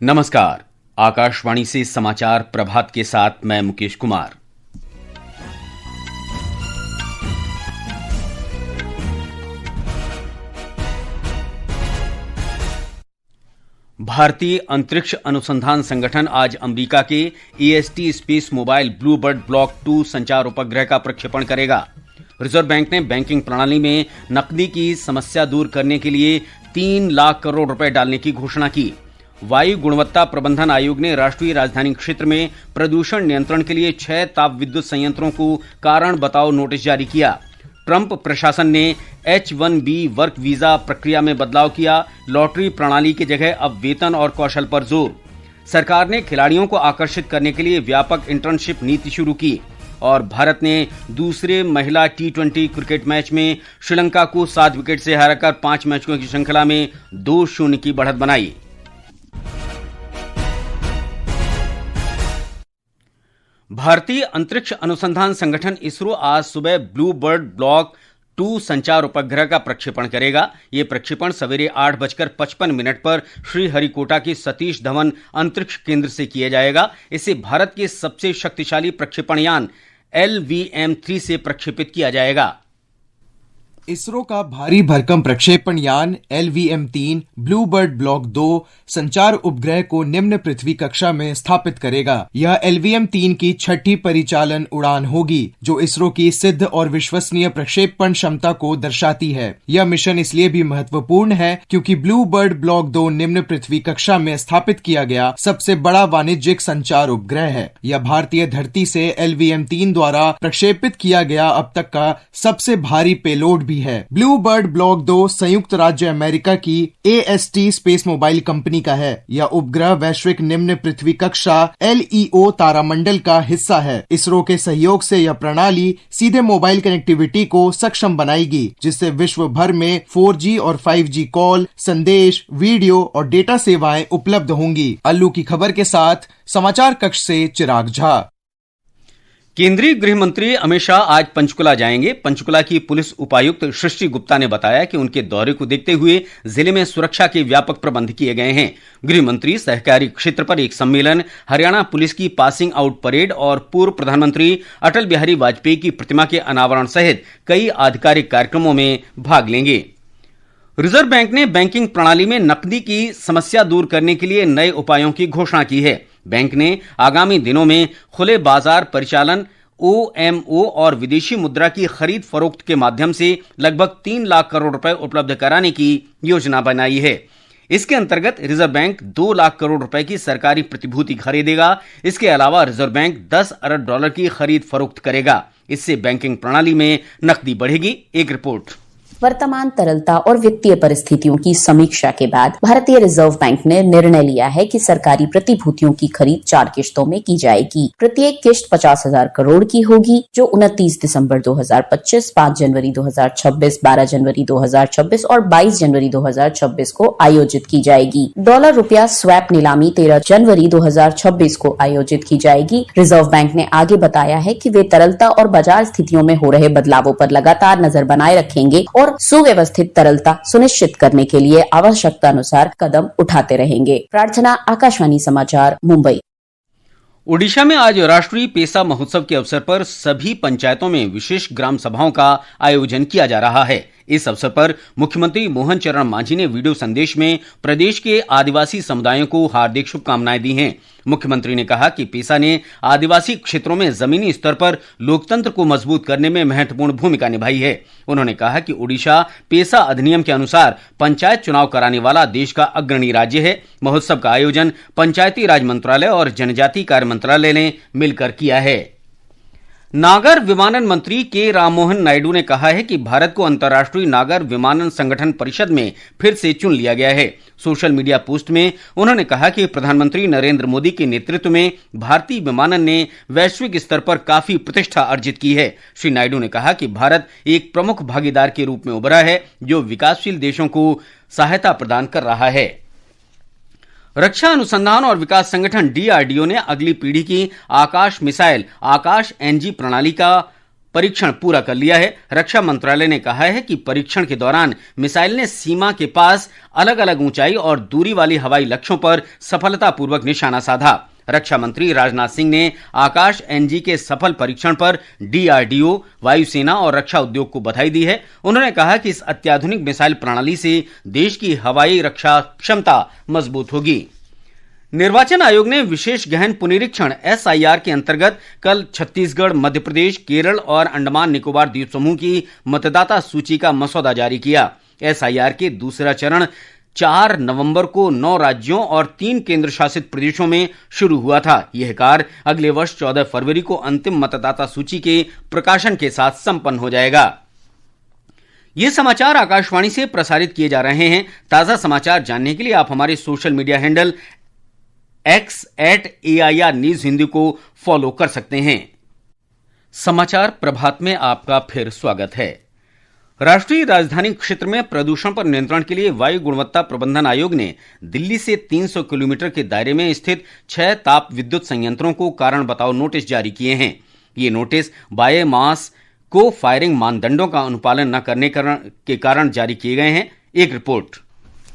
नमस्कार। आकाशवाणी से समाचार प्रभात के साथ मैं मुकेश कुमार। भारतीय अंतरिक्ष अनुसंधान संगठन आज अमेरिका के AST space mobile blue bird block 2 संचार उपग्रह का प्रक्षेपण करेगा। रिजर्व बैंक ने बैंकिंग प्रणाली में नकदी की समस्या दूर करने के लिए 3 लाख करोड़ रुपए डालने की घोषणा की। वायु गुणवत्ता प्रबंधन आयोग ने राष्ट्रीय राजधानी क्षेत्र में प्रदूषण नियंत्रण के लिए 6 ताप विद्युत संयंत्रों को कारण बताओ नोटिस जारी किया। ट्रंप प्रशासन ने H-1B वर्क वीजा प्रक्रिया में बदलाव किया। लॉटरी प्रणाली की जगह अब वेतन और कौशल पर जोर। सरकार ने खिलाड़ियों को आकर्षित करने के लिए व्यापक इंटर्नशिप नीति शुरू की। और भारत ने दूसरे महिला T20 क्रिकेट मैच में श्रीलंका को 7 विकेट से हराकर 5 मैचों की श्रृंखला में 2-0 की बढ़त बनाई। भारतीय अंतरिक्ष अनुसंधान संगठन इसरो आज सुबह ब्लू बर्ड ब्लॉक 2 संचार उपग्रह का प्रक्षेपण करेगा। यह प्रक्षेपण सवेरे 8:55 पर श्रीहरिकोटा के सतीश धवन अंतरिक्ष केंद्र से किया जाएगा। इसे भारत के सबसे शक्तिशाली प्रक्षेपण यान LVM-3 से प्रक्षेपित किया जाएगा। इसरो का भारी भरकम प्रक्षेपण यान LVM-3 ब्लू बर्ड ब्लॉक 2 संचार उपग्रह को निम्न पृथ्वी कक्षा में स्थापित करेगा। यह LVM-3 की 6ठी परिचालन उड़ान होगी, जो इसरो की सिद्ध और विश्वसनीय प्रक्षेपण क्षमता को दर्शाती है। यह मिशन इसलिए भी महत्वपूर्ण है क्योंकि ब्लू बर्ड ब्लॉक 2 निम्न पृथ्वी कक्षा में स्थापित किया गया सबसे बड़ा वाणिज्यिक संचार उपग्रह है। यह भारतीय धरती से LVM-3 द्वारा प्रक्षेपित किया गया अब तक का सबसे भारी पेलोड भी है। ब्लू बर्ड ब्लॉक 2 संयुक्त राज्य अमेरिका की AST स्पेस मोबाइल कंपनी का है। यह उपग्रह वैश्विक निम्न पृथ्वी कक्षा LEO तारामंडल का हिस्सा है। इसरो के सहयोग से यह प्रणाली सीधे मोबाइल कनेक्टिविटी को सक्षम बनाएगी, जिससे विश्व भर में 4G और 5G कॉल, संदेश, वीडियो और डेटा सेवाएं उपलब्ध होंगी। अल्लू की खबर के साथ समाचार कक्ष से चिराग झा। केंद्रीय गृह मंत्री अमित शाह आज पंचकुला जाएंगे। पंचकुला की पुलिस उपायुक्त सृष्टि गुप्ता ने बताया कि उनके दौरे को देखते हुए जिले में सुरक्षा के व्यापक प्रबंध किए गए हैं। गृह मंत्री सहकारी क्षेत्र पर एक सम्मेलन, हरियाणा पुलिस की पासिंग आउट परेड और पूर्व प्रधानमंत्री अटल बिहारी वाजपेयी की प्रतिमा के अनावरण सहित कई आधिकारिक कार्यक्रमों में भाग लेंगे। रिजर्व बैंक ने बैंकिंग प्रणाली में नकदी की समस्या दूर करने के लिए नए उपायों की घोषणा की है। बैंक ने आगामी दिनों में खुले बाजार परिचालन, OMO और विदेशी मुद्रा की खरीद फरोख्त के माध्यम से लगभग 3 लाख करोड़ रुपए उपलब्ध कराने की योजना बनाई है। इसके अंतर्गत रिजर्व बैंक 2 लाख करोड़ रुपए की सरकारी प्रतिभूति खरीदेगा। इसके अलावा रिजर्व बैंक 10 अरब डॉलर की खरीद फरोख्त करेगा। इससे बैंकिंग प्रणाली में नकदी बढ़ेगी। एक रिपोर्ट। वर्तमान तरलता और वित्तीय परिस्थितियों की समीक्षा के बाद भारतीय रिजर्व बैंक ने निर्णय लिया है कि सरकारी प्रतिभूतियों की खरीद 4 किश्तों में की जाएगी। प्रत्येक किश्त 50,000 करोड़ की होगी, जो 29 दिसंबर 2025, 5 जनवरी 2026, 12 जनवरी 2026 और 22 जनवरी 2026 को आयोजित की जाएगी। डॉलर रुपया स्वैप नीलामी 13 जनवरी 2026 को आयोजित की जाएगी। रिजर्व बैंक ने आगे बताया है कि वे तरलता और बाजार स्थितियों में हो रहे बदलावों पर लगातार नजर बनाए रखेंगे और सुव्यवस्थित तरलता सुनिश्चित करने के लिए आवश्यकता अनुसार कदम उठाते रहेंगे। प्रार्थना, आकाशवाणी समाचार, मुंबई। ओडिशा में आज राष्ट्रीय पेसा महोत्सव के अवसर पर सभी पंचायतों में विशेष ग्राम सभाओं का आयोजन किया जा रहा है। इस अवसर पर मुख्यमंत्री मोहन चरण मांझी ने वीडियो संदेश में प्रदेश के आदिवासी समुदायों को हार्दिक शुभकामनाएं दी हैं। मुख्यमंत्री ने कहा कि पेसा ने आदिवासी क्षेत्रों में जमीनी स्तर पर लोकतंत्र को मजबूत करने में महत्वपूर्ण भूमिका निभाई है। उन्होंने कहा कि ओडिशा पेसा अधिनियम के अनुसार पंचायत चुनाव कराने वाला देश का अग्रणी राज्य है। महोत्सव का आयोजन पंचायती राज मंत्रालय और जनजातीय कार्य मंत्रालय ने मिलकर किया है। नागर विमानन मंत्री के राममोहन नायडू ने कहा है कि भारत को अंतर्राष्ट्रीय नागर विमानन संगठन परिषद में फिर से चुन लिया गया है। सोशल मीडिया पोस्ट में उन्होंने कहा कि प्रधानमंत्री नरेंद्र मोदी के नेतृत्व में भारतीय विमानन ने वैश्विक स्तर पर काफी प्रतिष्ठा अर्जित की है। श्री नायडू ने कहा कि भारत एक प्रमुख भागीदार के रूप में उभरा है, जो विकासशील देशों को सहायता प्रदान कर रहा है। रक्षा अनुसंधान और विकास संगठन DRDO ने अगली पीढ़ी की आकाश मिसाइल आकाश NG प्रणाली का परीक्षण पूरा कर लिया है। रक्षा मंत्रालय ने कहा है कि परीक्षण के दौरान मिसाइल ने सीमा के पास अलग अलग ऊंचाई और दूरी वाली हवाई लक्ष्यों पर सफलतापूर्वक निशाना साधा। रक्षा मंत्री राजनाथ सिंह ने आकाश एनजी के सफल परीक्षण पर डीआरडीओ, वायुसेना और रक्षा उद्योग को बधाई दी है। उन्होंने कहा कि इस अत्याधुनिक मिसाइल प्रणाली से देश की हवाई रक्षा क्षमता मजबूत होगी। निर्वाचन आयोग ने विशेष गहन पुनरीक्षण SIR के अंतर्गत कल छत्तीसगढ़, मध्य प्रदेश, केरल और अंडमान निकोबार द्वीप समूह की मतदाता सूची का मसौदा जारी किया। SIR के दूसरा चरण 4 नवंबर को 9 राज्यों और 3 केंद्र शासित प्रदेशों में शुरू हुआ था। यह कार्य अगले वर्ष 14 फरवरी को अंतिम मतदाता सूची के प्रकाशन के साथ संपन्न हो जाएगा। ये समाचार आकाशवाणी से प्रसारित किए जा रहे हैं। ताजा समाचार जानने के लिए आप हमारे social media handle X @AIR News Hindi को फॉलो कर सकते हैं। समाचार प्रभात में आपका फिर स्वागत है। राष्ट्रीय राजधानी क्षेत्र में प्रदूषण पर नियंत्रण के लिए वायु गुणवत्ता प्रबंधन आयोग ने दिल्ली से 300 किलोमीटर के दायरे में स्थित 6 ताप विद्युत संयंत्रों को कारण बताओ नोटिस जारी किए हैं। ये नोटिस बायोमास को फायरिंग मानदंडों का अनुपालन न करने के कारण जारी किए गए हैं। एक रिपोर्ट।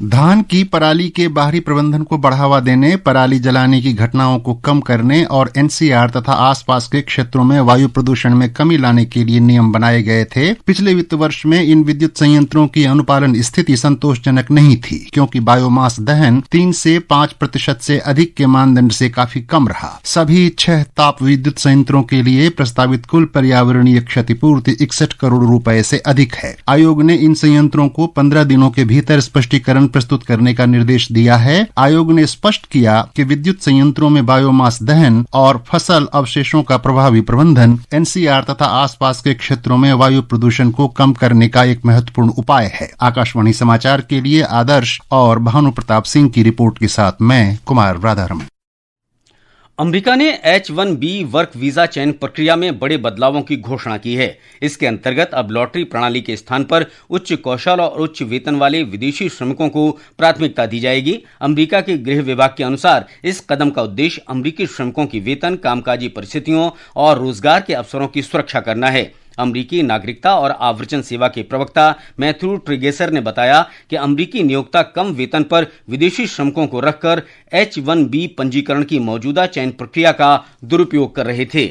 धान की पराली के बाहरी प्रबंधन को बढ़ावा देने, पराली जलाने की घटनाओं को कम करने और NCR तथा आसपास के क्षेत्रों में वायु प्रदूषण में कमी लाने के लिए नियम बनाए गए थे। पिछले वित्त वर्ष में इन विद्युत संयंत्रों की अनुपालन स्थिति संतोषजनक नहीं थी, क्योंकि बायोमास दहन 3 से 5% से अधिक के मानदंड से काफी कम रहा। सभी 6 ताप विद्युत संयंत्रों के लिए प्रस्तावित कुल पर्यावरणीय क्षतिपूर्ति 61 करोड़ रुपए से अधिक है। आयोग ने इन संयंत्रों को 15 दिनों के भीतर स्पष्टीकरण प्रस्तुत करने का निर्देश दिया है। आयोग ने स्पष्ट किया कि विद्युत संयंत्रों में बायोमास दहन और फसल अवशेषों का प्रभावी प्रबंधन NCR तथा आसपास के क्षेत्रों में वायु प्रदूषण को कम करने का एक महत्वपूर्ण उपाय है। आकाशवाणी समाचार के लिए आदर्श और भानु प्रताप सिंह की रिपोर्ट के साथ मैं कुमार राधारमण। अमेरिका ने H-1B वर्क वीजा चयन प्रक्रिया में बड़े बदलावों की घोषणा की है। इसके अंतर्गत अब लॉटरी प्रणाली के स्थान पर उच्च कौशल और उच्च वेतन वाले विदेशी श्रमिकों को प्राथमिकता दी जाएगी। अमेरिका के गृह विभाग के अनुसार इस कदम का उद्देश्य अमेरिकी श्रमिकों की वेतन, कामकाजी परिस्थितियों और रोजगार के अवसरों की सुरक्षा करना है। अमेरिकी नागरिकता और आव्रजन सेवा के प्रवक्ता मैथ्यू ट्रिगेसर ने बताया कि अमेरिकी नियोक्ता कम वेतन पर विदेशी श्रमिकों को रखकर H-1B पंजीकरण की मौजूदा चयन प्रक्रिया का दुरुपयोग कर रहे थे।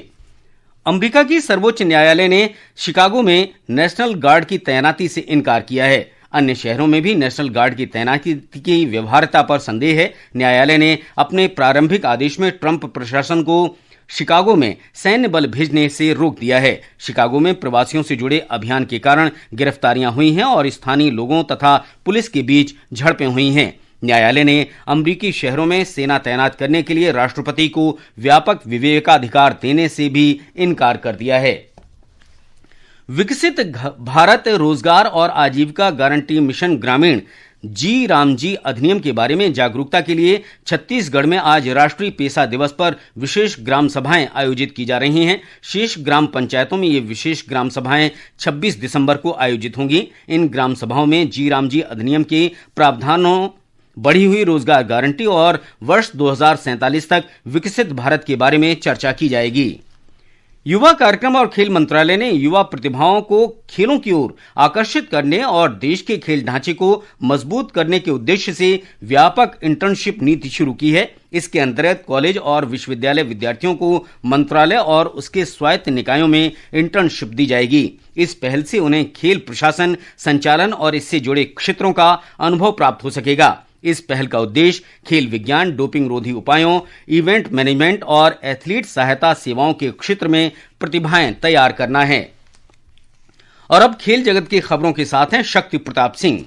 अमेरिका की सर्वोच्च न्यायालय ने शिकागो में नेशनल गार्ड की तैनाती से इनकार किया है। अन्य शहरों में भी नेशनल गार्ड की तैनाती की व्यवहार्यता पर संदेह है। न्यायालय ने अपने प्रारंभिक आदेश में ट्रंप प्रशासन को शिकागो में सैन्य बल भेजने से रोक दिया है। शिकागो में प्रवासियों से जुड़े अभियान के कारण गिरफ्तारियां हुई हैं और स्थानीय लोगों तथा पुलिस के बीच झड़पें हुई हैं। न्यायालय ने अमेरिकी शहरों में सेना तैनात करने के लिए राष्ट्रपति को व्यापक विवेकाधिकार देने से भी इनकार कर दिया है। विकसित भारत रोजगार और आजीविका गारंटी मिशन ग्रामीण जी रामजी अधिनियम के बारे में जागरूकता के लिए छत्तीसगढ़ में आज राष्ट्रीय पेसा दिवस पर विशेष ग्राम सभाएं आयोजित की जा रही हैं। शेष ग्राम पंचायतों में ये विशेष ग्राम सभाएं 26 दिसंबर को आयोजित होंगी। इन ग्राम सभाओं में जी रामजी अधिनियम के प्रावधानों, बढ़ी हुई रोजगार गारंटी और वर्ष 2047 तक विकसित भारत के बारे में चर्चा की जाएगी। युवा कार्यक्रम और खेल मंत्रालय ने युवा प्रतिभाओं को खेलों की ओर आकर्षित करने और देश के खेल ढांचे को मजबूत करने के उद्देश्य से व्यापक इंटर्नशिप नीति शुरू की है। इसके अंतर्गत कॉलेज और विश्वविद्यालय विद्यार्थियों को मंत्रालय और उसके स्वायत्त निकायों में इंटर्नशिप दी जाएगी। इस पहल से उन्हें खेल प्रशासन, संचालन और इससे जुड़े क्षेत्रों का अनुभव प्राप्त हो सकेगा। इस पहल का उद्देश्य खेल विज्ञान, डोपिंग रोधी उपायों, इवेंट मैनेजमेंट और एथलीट सहायता सेवाओं के क्षेत्र में प्रतिभाएं तैयार करना है। और अब खेल जगत की खबरों के साथ हैं शक्ति प्रताप सिंह।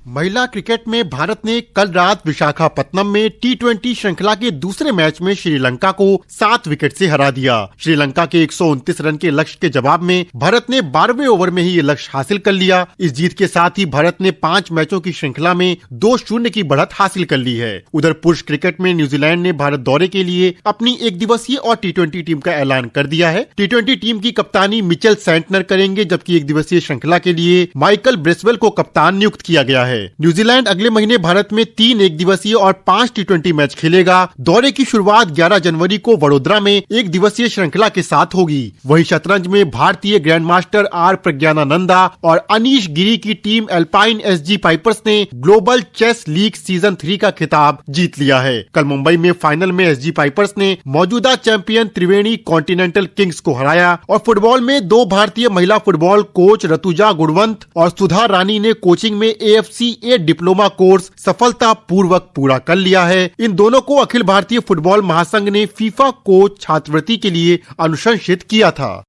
महिला क्रिकेट में भारत ने कल रात विशाखापत्तनम में T20 श्रृंखला के दूसरे मैच में श्रीलंका को 7 विकेट से हरा दिया। श्रीलंका के 129 रन के लक्ष्य के जवाब में भारत ने 12वें ओवर में ही ये लक्ष्य हासिल कर लिया। इस जीत के साथ ही भारत ने 5 मैचों की श्रृंखला में 2-0 की बढ़त हासिल कर ली है। उधर पुरुष क्रिकेट में न्यूजीलैंड ने भारत दौरे के लिए अपनी 1 दिवसीय और T20 टीम का ऐलान कर दिया है। T20 टीम की कप्तानी मिचेल सेंटनर करेंगे, जबकि 1 दिवसीय श्रृंखला के लिए माइकल ब्रेसवेल को कप्तान नियुक्त किया गया है। है। न्यूजीलैंड अगले महीने भारत में 3 एक दिवसीय और 5 T20 मैच खेलेगा। दौरे की शुरुआत 11 जनवरी को वडोदरा में एक दिवसीय श्रृंखला के साथ होगी। वहीं शतरंज में भारतीय ग्रैंड मास्टर आर प्रज्ञानानंदा और अनीश गिरी की टीम एल्पाइन SG पाइपर्स ने ग्लोबल चेस लीग सीजन 3 का खिताब जीत लिया है। कल मुंबई में फाइनल में SG पाइपर्स ने मौजूदा चैंपियन त्रिवेणी कॉन्टिनेंटल किंग्स को हराया और फुटबॉल में 2 भारतीय महिला फुटबॉल कोच ऋतुजा गुणवंत और सुधा रानी ने कोचिंग में AFC A डिप्लोमा कोर्स सफलता पूर्वक पूरा कर लिया है। इन दोनों को अखिल भारतीय फुटबॉल महासंघ ने फीफा कोच छात्रवृत्ति के लिए अनुशंसित किया था।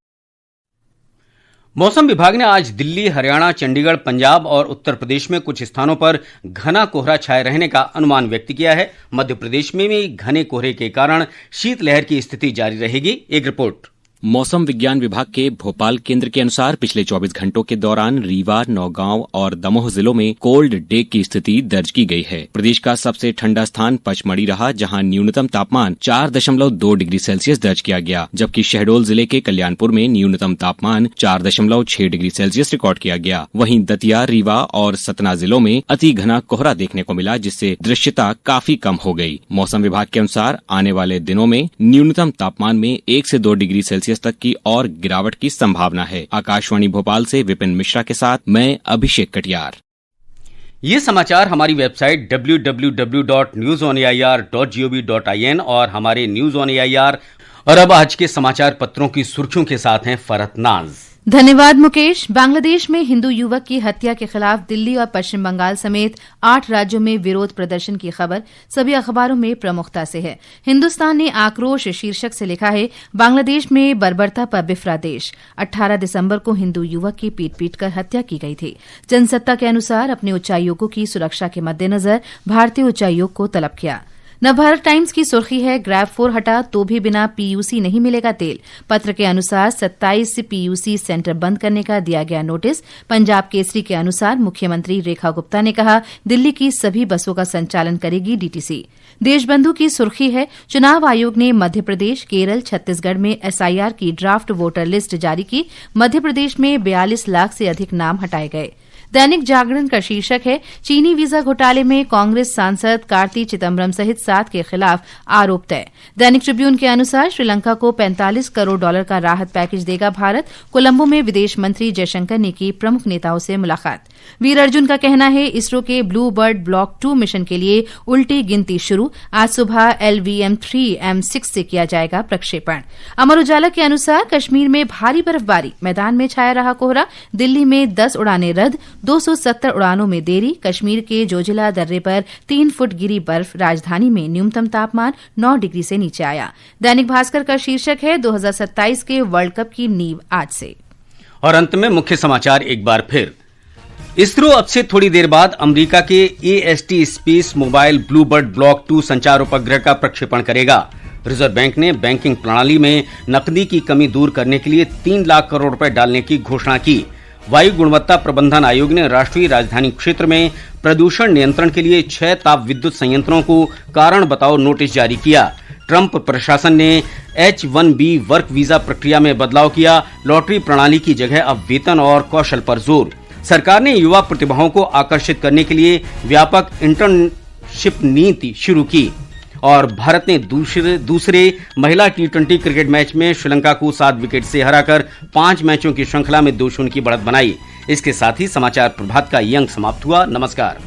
मौसम विभाग ने आज दिल्ली, हरियाणा, चंडीगढ़, पंजाब और उत्तर प्रदेश में कुछ स्थानों पर घना कोहरा छाए रहने का अनुमान व्यक्त किया है। मध्य प्रदेश में भी घने कोहरे के कारण शीतलहर की स्थिति जारी रहेगी। एक रिपोर्ट। मौसम विज्ञान विभाग के भोपाल केंद्र के अनुसार पिछले 24 घंटों के दौरान रीवा, नौगांव और दमोह जिलों में कोल्ड डे की स्थिति दर्ज की गई है। प्रदेश का सबसे ठंडा स्थान पचमढ़ी रहा, जहां न्यूनतम तापमान 4.2 डिग्री सेल्सियस दर्ज किया गया, जबकि शहडोल जिले के कल्याणपुर में न्यूनतम तापमान 4.6 डिग्री सेल्सियस रिकॉर्ड किया गया। वहीं दतिया, रीवा और सतना जिलों में अति घना कोहरा देखने को मिला, जिससे दृश्यता काफी कम हो गई। मौसम विभाग के अनुसार आने वाले दिनों में न्यूनतम तापमान में 1 से 2 डिग्री सेल्सियस तक की और गिरावट की संभावना है। आकाशवाणी भोपाल से विपिन मिश्रा के साथ मैं अभिषेक कटियार। ये समाचार हमारी वेबसाइट www.newsonair.gov.in और हमारे न्यूज ऑन AIR और अब आज के समाचार पत्रों की सुर्खियों के साथ हैं फरहत नाज। धन्यवाद मुकेश। बांग्लादेश में हिंदू युवक की हत्या के खिलाफ दिल्ली और पश्चिम बंगाल समेत 8 राज्यों में विरोध प्रदर्शन की खबर सभी अखबारों में प्रमुखता से है। हिंदुस्तान ने आक्रोश शीर्षक से लिखा है, बांग्लादेश में बर्बरता पर बिफरा देश। 18 दिसंबर को हिंदू युवक की पीट कर हत्या की गई थी। जनसत्ता के अनुसार अपने उच्चायोगों की सुरक्षा के मद्देनजर भारतीय उच्चायोग को तलब किया। नवभारत टाइम्स की सुर्खी है, ग्रैब 4 हटा तो भी बिना PUC नहीं मिलेगा तेल। पत्र के अनुसार 27 PUC सेंटर बंद करने का दिया गया नोटिस। पंजाब केसरी के अनुसार मुख्यमंत्री रेखा गुप्ता ने कहा, दिल्ली की सभी बसों का संचालन करेगी DTC। देशबंधु की सुर्खी है, चुनाव आयोग ने मध्य प्रदेश, केरल, छत्तीसगढ़ में SIR की ड्राफ्ट वोटर लिस्ट जारी की। मध्य प्रदेश में 42 लाख से अधिक नाम हटाए गए। दैनिक जागरण का शीर्षक है, चीनी वीजा घोटाले में कांग्रेस सांसद कार्ति चिदम्बरम सहित 7 के खिलाफ आरोप तय। दैनिक ट्रिब्यून के अनुसार श्रीलंका को $45 करोड़ का राहत पैकेज देगा भारत। कोलंबो में विदेश मंत्री जयशंकर ने की प्रमुख नेताओं से मुलाकात। वीर अर्जुन का कहना है, इसरो के ब्लू बर्ड ब्लॉक 2 मिशन के लिए उल्टी गिनती शुरू। आज सुबह LVM-3M6 से किया जाएगा प्रक्षेपण। अमर उजाला के अनुसार कश्मीर में भारी बर्फबारी, मैदान में छाया रहा कोहरा। दिल्ली में 10 उड़ानें रद्द, 270 उड़ानों में देरी। कश्मीर के जोजिला दर्रे पर 3 फुट गिरी बर्फ। राजधानी में न्यूनतम तापमान 9 डिग्री से नीचे आया। दैनिक भास्कर का शीर्षक है, 2027 के वर्ल्ड कप की नींव आज से। और अंत में मुख्य समाचार एक बार फिर। इसरो अब से थोड़ी देर बाद अमेरिका के AST space mobile blue bird block 2 संचार उपग्रह का प्रक्षेपण करेगा। रिजर्व बैंक ने बैंकिंग प्रणाली में नकदी की कमी दूर करने के लिए 3 लाख करोड़ रुपए डालने की घोषणा की। वायु गुणवत्ता प्रबंधन आयोग ने राष्ट्रीय राजधानी क्षेत्र में प्रदूषण नियंत्रण के लिए 6 ताप विद्युत संयंत्रों को कारण बताओ नोटिस जारी किया। ट्रंप प्रशासन ने H-1B वर्क वीजा प्रक्रिया में बदलाव किया। लॉटरी प्रणाली की जगह अब वेतन और कौशल पर जोर। सरकार ने युवा प्रतिभाओं को आकर्षित करने के लिए व्यापक इंटर्नशिप नीति शुरू की। और भारत ने दूसरे महिला T20 क्रिकेट मैच में श्रीलंका को 7 विकेट से हराकर 5 मैचों की श्रृंखला में 2-0 की बढ़त बनाई। इसके साथ ही समाचार प्रभात का ये अंक समाप्त हुआ। नमस्कार।